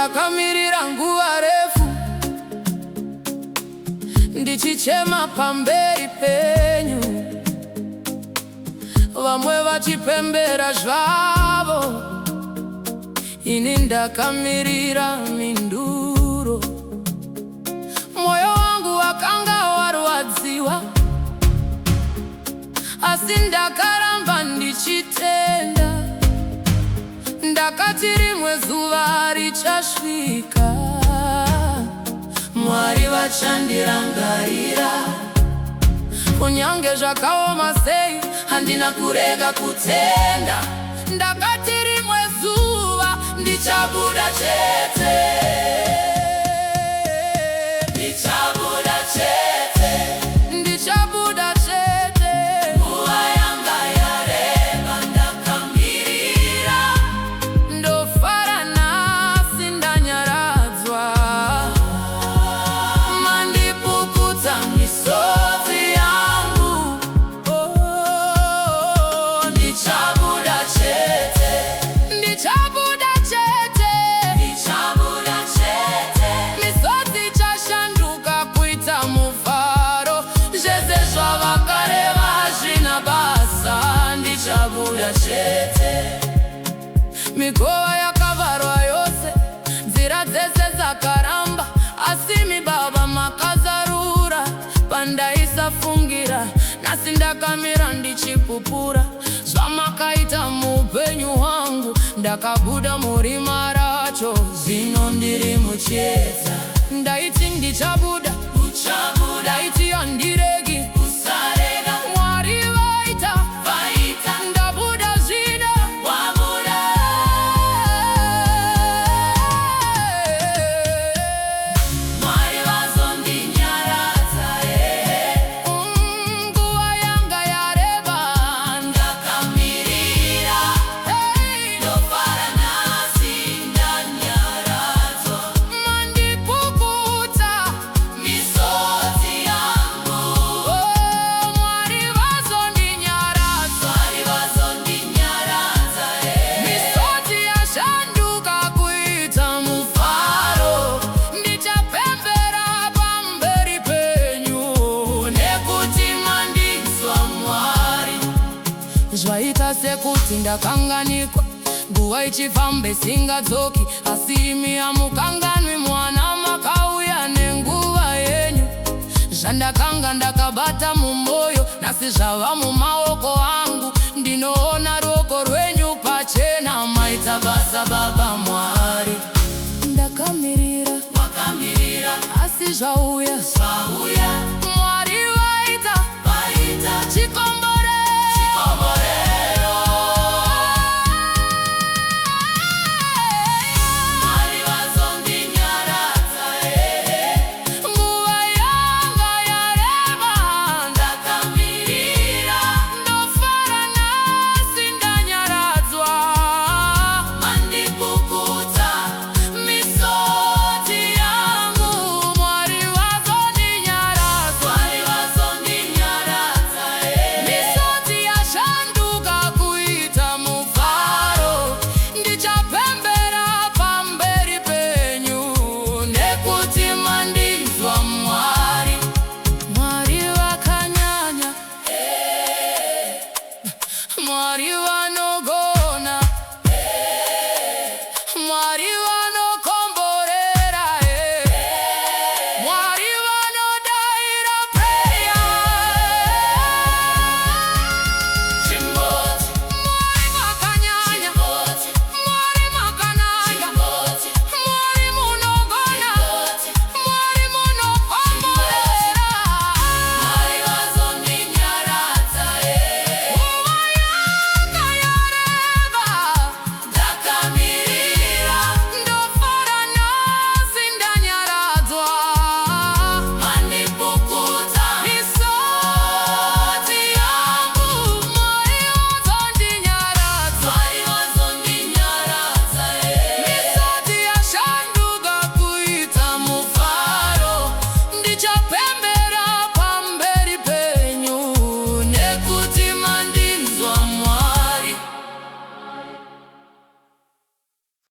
ndakamirira nguva refu ndichichema pamberi penyu, vamwe vachipembera zvavo, ini ndakamirira minduro. Moyo wangu wakanga warwadziwa, asi ndakaramba ndichitenda. Ndakati rimwe zuva richasvika, Mwari vachandirangarira. Kunyange zvakaoma sei, handina kurega kutenda. Ndakati rimwe zuva ndichabuda chete, ndichabuda chete, ndichabuda chete. Nguva yanga yareba ndakamirira, ndofara nhasi ndanyaradzwa. Mandipukuta misodzi yangu, ndichabuda chete, ndichabuda chete, ndichabuda chete. Misodzi chashanduka kuita mufaro, zvese zvavakareva hazvina basa, ndichabuda chete. Mikova yakavarwa yose, nzira dzese dzakaramba, asi mibaba makazarura. Pandaisafungira, nhasi ndakamira ndichipupura. Zvamakaita muupenyu hwangu, ndakabuda murima racho, zvino ndiri muchiedza. Ndaiti ndichabuda, uchabuda. Ndaiti handiregi, usarega. Mwari vaita, vaita. Ndabuda zvino, wabuda. Mwari vazondinyaradza, nguva yanga yareba ndakamirira, ndofara nhasi ndanyaradzwa. Mandipukuta misodzi yangu, Mwari vazondinyaradza, Mwari vazondinyaradza. Misodzi yashanduka kuita mufaro, ndichapembera pamberi penyu, nekuti mandinzwa Mwari. Zvaita sekuti ndakanganikwa, nguva ichifamba isingadzoki, asi imi hamukanganwi. Mwana makauya nenguva yenyu, zvandakanga ndakabata mumwoyo, nhasi zvava mumaoko angu. Ndinoona ruoko rwenyu pachena, maita basa Baba.